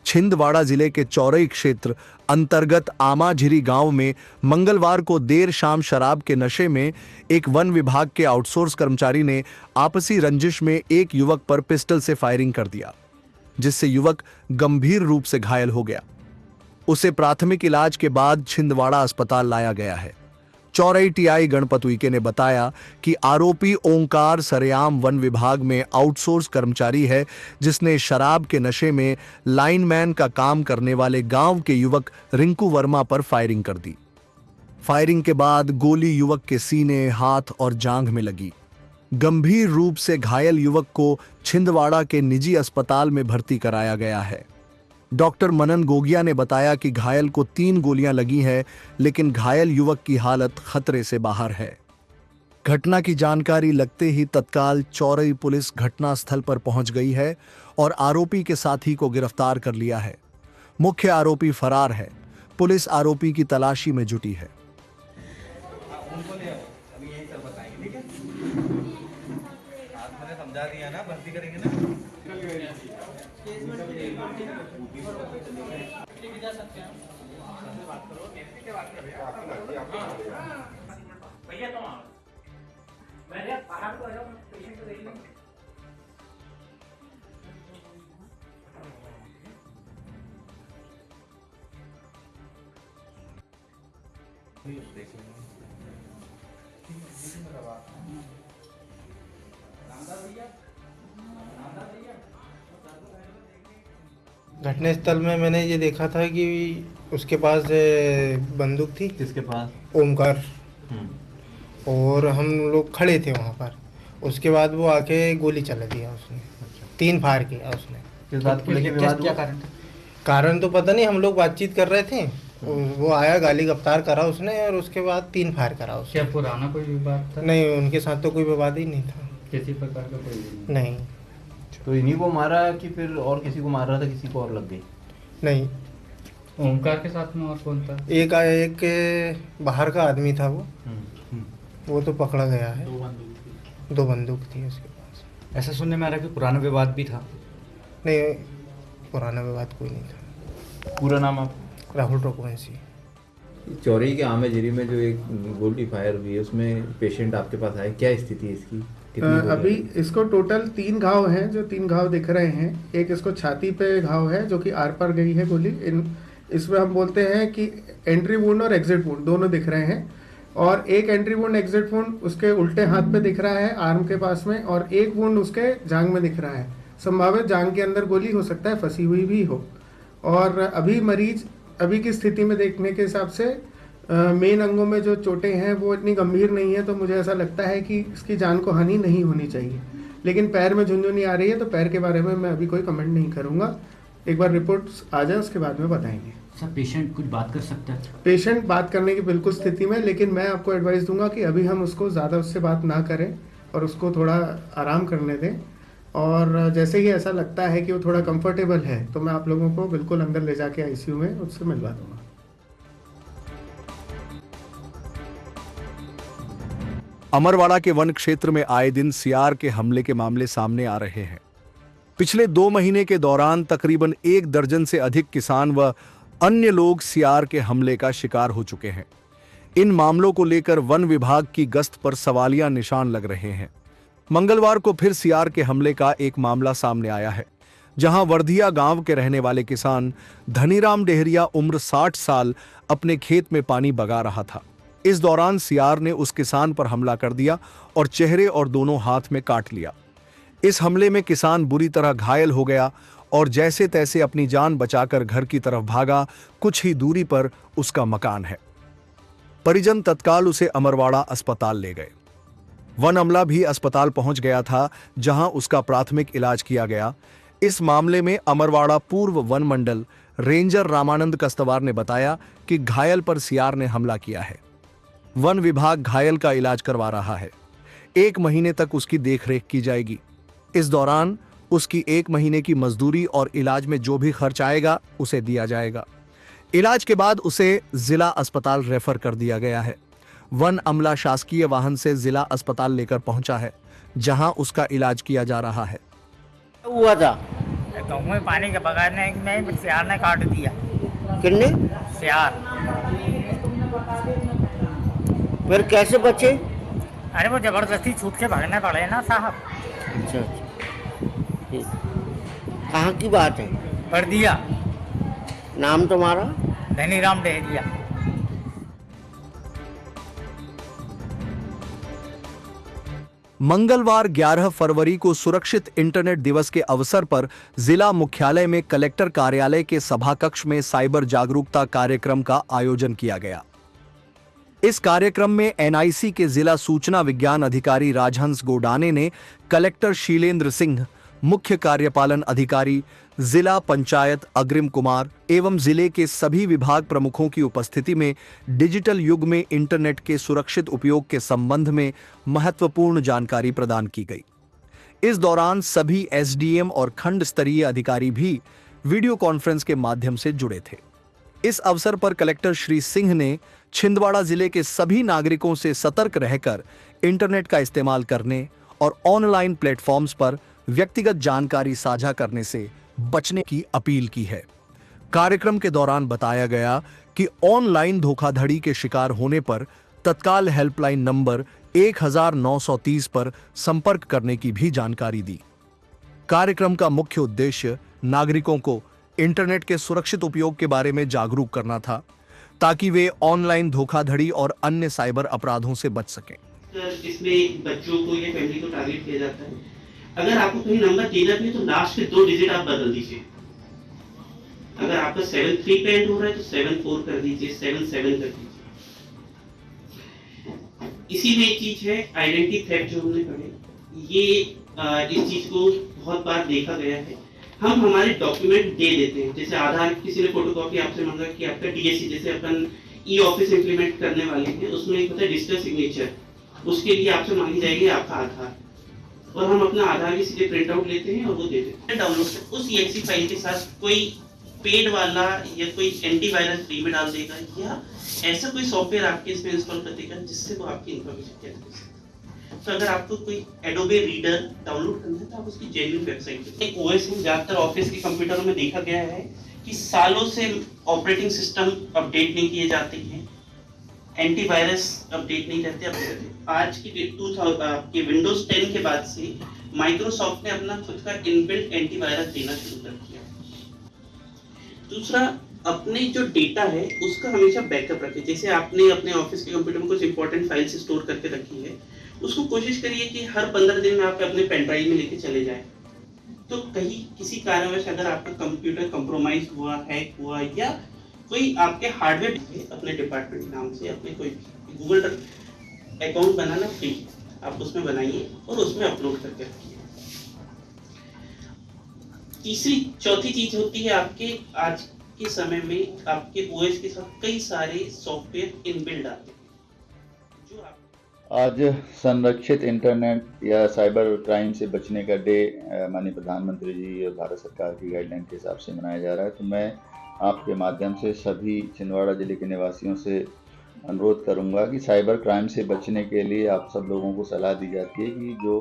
छिंदवाड़ा जिले के चौरई क्षेत्र अंतर्गत आमाझिरी गांव में मंगलवार को देर शाम शराब के नशे में एक वन विभाग के आउटसोर्स कर्मचारी ने आपसी रंजिश में एक युवक पर पिस्टल से फायरिंग कर दिया, जिससे युवक गंभीर रूप से घायल हो गया। उसे प्राथमिक इलाज के बाद छिंदवाड़ा अस्पताल लाया गया है। चौरई टीआई गणपत उइके ने बताया कि आरोपी ओंकार सरेआम वन विभाग में आउटसोर्स कर्मचारी है, जिसने शराब के नशे में लाइनमैन का काम करने वाले गांव के युवक रिंकू वर्मा पर फायरिंग कर दी। फायरिंग के बाद गोली युवक के सीने, हाथ और जांघ में लगी। गंभीर रूप से घायल युवक को छिंदवाड़ा के निजी अस्पताल में भर्ती कराया गया है। डॉक्टर मनन गोगिया ने बताया कि घायल को 3 गोलियां लगी हैं, लेकिन घायल युवक की हालत खतरे से बाहर है। घटना की जानकारी लगते ही तत्काल चौरई पुलिस घटनास्थल पर पहुंच गई है और आरोपी के साथी को गिरफ्तार कर लिया है। मुख्य आरोपी फरार है। पुलिस आरोपी की तलाशी में जुटी है। समझा दिया ना, भर्ती करेंगे ना। भैया तो मैंने बाहर को आया, पेशेंट को देख लो। घटनास्थल में मैंने ये देखा था कि उसके पास बंदूक थी। किसके पास? ओमकार। और हम लोग खड़े थे वहाँ पर। उसके बाद वो आके गोली चला दिया उसने। 3 फायर किया उसने। किस बात को लेके विवाद? क्या कारण था? कारण तो पता नहीं, हम लोग बातचीत कर रहे थे। वो आया, गाली गफ्तार करा उसने और उसके बाद 3 फायर करा उसने। क्या पुराना कोई विवाद था? नहीं, उनके साथ तो कोई विवाद ही नहीं था। किसी प्रकार का कोई नहीं। तो इन्हीं को मारा कि फिर और किसी को मार रहा था, किसी को और लग गई? नहीं। ओमकार के साथ में और कौन था? एक बाहर का आदमी था वो तो पकड़ा गया है। 2 बंदूक थी उसके पास। ऐसा सुनने में आ रहा है कि पुराना विवाद भी था। नहीं, पुराना विवाद कोई नहीं था। पूरा नाम आप? राहुल रघुवंशी। चौरई के आमेझिरी में जो एक गोली फायर हुई है, उसमें पेशेंट आपके पास आए, क्या स्थिति है इसकी? अभी इसको टोटल 3 घाव हैं, जो 3 घाव दिख रहे हैं। एक इसको छाती पे घाव है जो कि आर पार गई है गोली। इसमें हम बोलते हैं कि एंट्री वुंड और एग्जिट वुंड दोनों दिख रहे हैं। और एक एंट्री वुंड एग्जिट वुंड उसके उल्टे हाथ पे दिख रहा है, आर्म के पास में, और एक वुंड उसके जांघ में दिख रहा है। संभावित जांघ के अंदर गोली हो सकता है फंसी हुई भी हो। और अभी मरीज अभी की स्थिति में देखने के हिसाब से मेन अंगों में जो चोटें हैं वो इतनी गंभीर नहीं है, तो मुझे ऐसा लगता है कि इसकी जान को हानि नहीं होनी चाहिए। लेकिन पैर में झुनझुनी आ रही है, तो पैर के बारे में मैं अभी कोई कमेंट नहीं करूंगा। एक बार रिपोर्ट्स आ जाए उसके बाद में बताएंगे। सर, पेशेंट कुछ बात कर सकता है? पेशेंट बात करने की बिल्कुल स्थिति में, लेकिन मैं आपको एडवाइस दूंगा कि अभी हम उसको ज़्यादा उससे बात ना करें और उसको थोड़ा आराम करने दें। और जैसे ही ऐसा लगता है कि वो थोड़ा कंफर्टेबल है, तो मैं आप लोगों को बिल्कुल अंदर ले जाके आईसीयू में उससे मिलवा दूंगा। अमरवाड़ा के वन क्षेत्र में आए दिन सियार के हमले के मामले सामने आ रहे हैं। पिछले 2 महीने के दौरान तकरीबन 1 दर्जन से अधिक किसान व अन्य लोग सियार के हमले का शिकार हो चुके हैं। इन मामलों को लेकर वन विभाग की गश्त पर सवालिया निशान लग रहे हैं। मंगलवार को फिर सियार के हमले का एक मामला सामने आया है, जहां वर्धिया गांव के रहने वाले किसान धनीराम डेहरिया उम्र 60 साल अपने खेत में पानी बगा रहा था। इस दौरान सियार ने उस किसान पर हमला कर दिया और चेहरे और दोनों हाथ में काट लिया। इस हमले में किसान बुरी तरह घायल हो गया और जैसे तैसे अपनी जान बचाकर घर की तरफ भागा। कुछ ही दूरी पर उसका मकान है। परिजन तत्काल उसे अमरवाड़ा अस्पताल ले गए। वन अमला भी अस्पताल पहुंच गया था, जहां उसका प्राथमिक इलाज किया गया। इस मामले में अमरवाड़ा पूर्व वन मंडल रेंजर रामानंद कस्तवार ने बताया कि घायल पर सियार ने हमला किया है। वन विभाग घायल का इलाज करवा रहा है। 1 महीने तक उसकी देखरेख की जाएगी। इस दौरान उसकी 1 महीने की मजदूरी और इलाज में जो भी खर्च आएगा उसे दिया जाएगा। इलाज के बाद उसे जिला अस्पताल रेफर कर दिया गया है। वन अमला शासकीय वाहन से जिला अस्पताल लेकर पहुंचा है, जहां उसका इलाज किया जा रहा है। हुआ था गाँव में पानी के बगाने में सियार ने काट दिया। किन्ने सियार। फिर कैसे बचे? अरे वो जबरदस्ती छूट के भागने पड़े ना साहब। अच्छा ठीक। कहाँ की बात है? बर्दिया। नाम तुम्हारा? धनीराम डेहरिया। मंगलवार 11 फरवरी को सुरक्षित इंटरनेट दिवस के अवसर पर जिला मुख्यालय में कलेक्टर कार्यालय के सभाकक्ष में साइबर जागरूकता कार्यक्रम का आयोजन किया गया। इस कार्यक्रम में एनआईसी के जिला सूचना विज्ञान अधिकारी राजहंस गोडाने ने कलेक्टर शीलेंद्र सिंह, मुख्य कार्यपालन अधिकारी जिला पंचायत अग्रिम कुमार एवं जिले के सभी विभाग प्रमुखों की उपस्थिति में डिजिटल युग में इंटरनेट के सुरक्षित उपयोग के संबंध में महत्वपूर्ण जानकारी प्रदान की गई। इस दौरान सभी एसडीएम और खंड स्तरीय अधिकारी भी वीडियो कॉन्फ्रेंस के माध्यम से जुड़े थे। इस अवसर पर कलेक्टर श्री सिंह ने छिंदवाड़ा जिले के सभी नागरिकों से सतर्क रहकर इंटरनेट का इस्तेमाल करने और ऑनलाइन प्लेटफॉर्म्स पर व्यक्तिगत जानकारी साझा करने से बचने की अपील की है। कार्यक्रम के दौरान बताया गया कि ऑनलाइन धोखाधड़ी के शिकार होने पर तत्काल हेल्पलाइन नंबर 1930 पर संपर्क करने की भी जानकारी दी। कार्यक्रम का मुख्य उद्देश्य नागरिकों को इंटरनेट के सुरक्षित उपयोग के बारे में जागरूक करना था, ताकि वे ऑनलाइन धोखाधड़ी और अन्य साइबर अपराधों से बच सकें। इसमें बच्चों को या फैमिली को टारगेट किया जाता है। अगर आपको कहीं नंबर देना भी है तो लास्ट के 2 डिजिट आप बदल दीजिए। अगर आपका 73 पे एंड हो रहा है तो 74 कर दीजिए, 77 कर दीजिए। इसी में एक चीज है आइडेंटिटी थेफ्ट जो हमने पढ़े, ये इस चीज को बहुत बार देखा गया है। हम हमारे डॉक्यूमेंट दे देते हैं, जैसे आधार किसी ने फोटोकॉपी आपसे मांगा कि आपका डीएससी, जैसे अपन ई ऑफिस इंप्लीमेंट करने वाले हैं, उसमें एक होता है डिजिटल सिग्नेचर, उसके लिए आपसे मांगी जाएगी आपका आधार, और हम अपना आधार की सीधे प्रिंट आउट लेते हैं और वो दे देते हैं डाउनलोड। उस EXE फाइल के साथ कोई पेड वाला या कोई एंटीवायरस फ्री में डाल देगा या ऐसा कोई सॉफ्टवेयर आपके इसमें इंस्टॉल कर देगा जिससे वो आपकी इंफॉर्मेशन कैच कर सके। तो अगर आपको कोई एडोबे रीडर डाउनलोड करना है तो आप उसकी जेन्युइन वेबसाइट पे एक ओएस में ज्यादातर ऑफिस के कंप्यूटरों में देखा गया है कि सालों से ऑपरेटिंग सिस्टम अपडेट नहीं किए जाते हैं, एंटीवायरस अपडेट नहीं रहते अपडेट। आज की डेट 2000 के विंडोज 10 के बाद से माइक्रोसॉफ्ट ने अपना खुद का इनबिल्ट एंटीवायरस देना शुरू कर दिया। दूसरा, अपने जो डेटा है उसका हमेशा बैकअप रखें। जैसे आपने अपने ऑफिस के कंप्यूटर में कुछ इंपॉर्टेंट फाइल्स स्टोर करके रखी है, उसको कोशिश करिए कि हर 15 दिन में आप अपने पेन ड्राइव में लेके चले जाएं। तो कहीं किसी कारणवश अगर आपका कंप्यूटर कंप्रोमाइज हुआ, हैक हुआ या कोई आपके हार्डवेयर अपने डिपार्टमेंट नाम से अपने कोई गूगल अकाउंट बनाना फ्री, आप उसमें बनाइए और उसमें अपलोड करके रखिए। तीसरी चौथी चीज होती है आपके आज के समय में आपके ओएस के साथ कई सारे सॉफ्टवेयर इनबिल्ड आते हैं जो आप आज संरक्षित इंटरनेट या साइबर क्राइम से बचने का डे माननीय प्रधानमंत्री जी और भारत सरकार की गाइडलाइन के हिसाब से मनाया जा रहा है। तो मैं आपके माध्यम से सभी छिंदवाड़ा जिले के निवासियों से अनुरोध करूंगा कि साइबर क्राइम से बचने के लिए आप सब लोगों को सलाह दी जाती है कि जो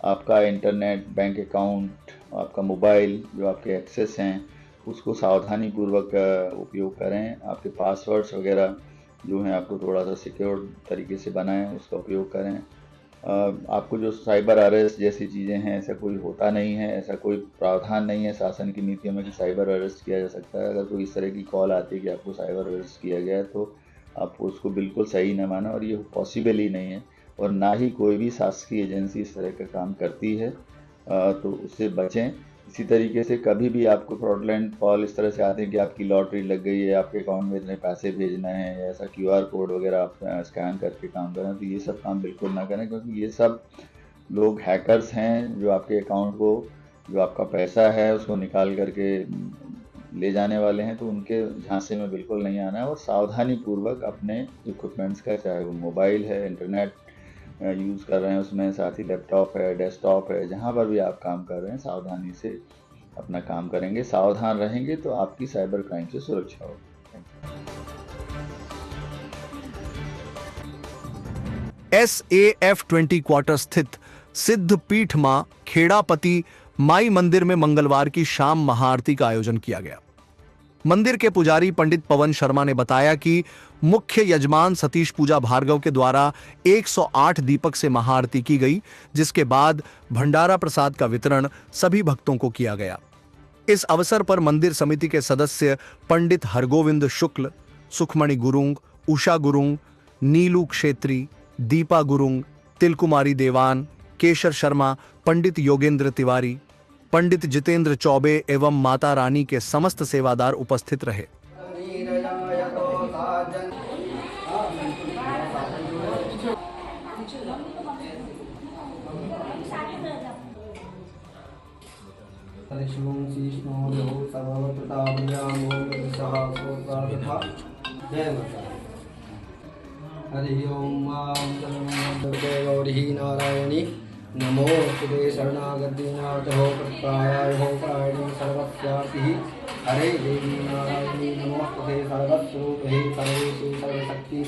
आपका इंटरनेट, बैंक अकाउंट, आपका मोबाइल, जो आपके एक्सेस हैं उसको सावधानीपूर्वक उपयोग करें। आपके पासवर्ड्स वगैरह जो हैं आपको थोड़ा सा सिक्योर तरीके से बनाएं, उसका उपयोग करें। आपको जो साइबर अरेस्ट जैसी चीज़ें हैं ऐसा कोई होता नहीं है, ऐसा कोई प्रावधान नहीं है शासन की नीतियों में कि साइबर अरेस्ट किया जा सकता है। अगर कोई इस तरह की कॉल आती है कि आपको साइबर अरेस्ट किया गया है तो आप उसको बिल्कुल सही न माना, और ये पॉसिबल ही नहीं है और ना ही कोई भी शासकीय एजेंसी इस तरह का काम करती है, तो उससे बचें। इसी तरीके से कभी भी आपको फ्रॉडलेंट कॉल इस तरह से आते हैं कि आपकी लॉटरी लग गई है, आपके अकाउंट में इतने पैसे भेजना है, या ऐसा QR कोड वगैरह आप स्कैन करके काम करें, तो ये सब काम बिल्कुल ना करें, क्योंकि ये सब लोग हैकर्स हैं जो आपके अकाउंट को, जो आपका पैसा है उसको निकाल करके ले जाने वाले हैं। तो उनके झांसे में बिल्कुल नहीं आना है और सावधानीपूर्वक अपने इक्विपमेंट्स का, चाहे वो मोबाइल है, इंटरनेट यूज़ कर रहे हैं उसमें, साथ ही लैपटॉप है, डेस्कटॉप है, जहाँ पर भी आप काम कर रहे हैं सावधानी से अपना काम करेंगे, सावधान रहेंगे तो आपकी साइबर क्राइम से सुरक्षा होगी। SAF 20 क्वार्टर स्थित सिद्ध पीठ मां खेड़ापति माई मंदिर में मंगलवार की शाम महाआरती का आयोजन किया गया। मंदिर के पुजारी पंडित पवन शर्मा ने बताया कि मुख्य यजमान सतीश पूजा भार्गव के द्वारा 108 दीपक से महाआरती की गई, जिसके बाद भंडारा प्रसाद का वितरण सभी भक्तों को किया गया। इस अवसर पर मंदिर समिति के सदस्य पंडित हरगोविंद शुक्ल, सुखमणि गुरुंग, उषा गुरुंग, नीलू क्षेत्री, दीपा गुरुंग, तिलकुमारी देवान, केशर शर्मा, पंडित योगेंद्र तिवारी, पंडित जितेंद्र चौबे एवं माता रानी के समस्त सेवादार उपस्थित रहे। हरि ओम गौरी नारायणी नमो सुदे शरणागतिनाथ हो प्रत्याय हो प्रायणी सर्वस्याति हरे देवी नारायणी नमोस्तुते सर्वस्वरूप हे सर्वेशे सर्वशक्ति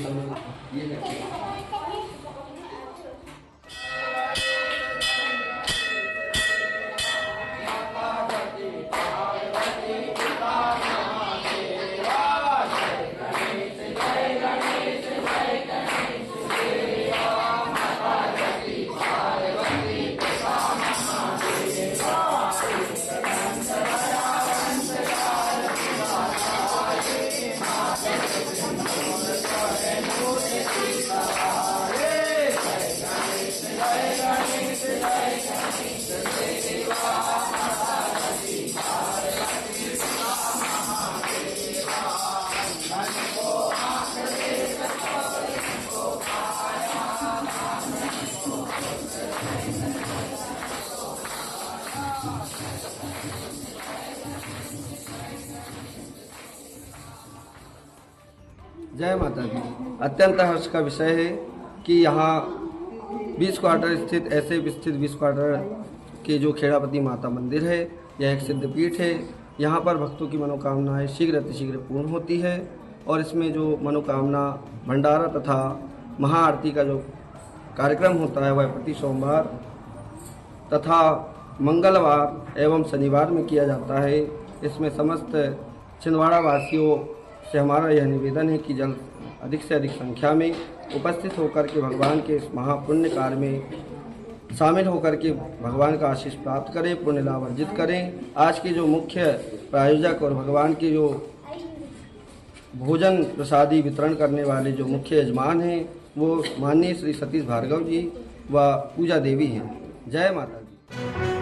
जय माता दी। अत्यंत हर्ष का विषय है कि यहाँ 20 क्वार्टर स्थित ऐसे स्थित 20 क्वार्टर के जो खेड़ापति माता मंदिर है, यह एक सिद्धपीठ है। यहाँ पर भक्तों की मनोकामनाएं शीघ्र अतिशीघ्र पूर्ण होती है और इसमें जो मनोकामना भंडारा तथा महाआरती का जो कार्यक्रम होता है वह प्रति सोमवार तथा मंगलवार एवं शनिवार में किया जाता है। इसमें समस्त छिंदवाड़ा वासियों से हमारा यह निवेदन है कि जल्द अधिक से अधिक संख्या में उपस्थित होकर के भगवान के इस महापुण्य कार्य में शामिल होकर के भगवान का आशीष प्राप्त करें, पुण्य लाभ अर्जित करें। आज के जो मुख्य प्रायोजक और भगवान के जो भोजन प्रसादी वितरण करने वाले जो मुख्य यजमान हैं वो माननीय श्री सतीश भार्गव जी व पूजा देवी हैं। जय माता दी।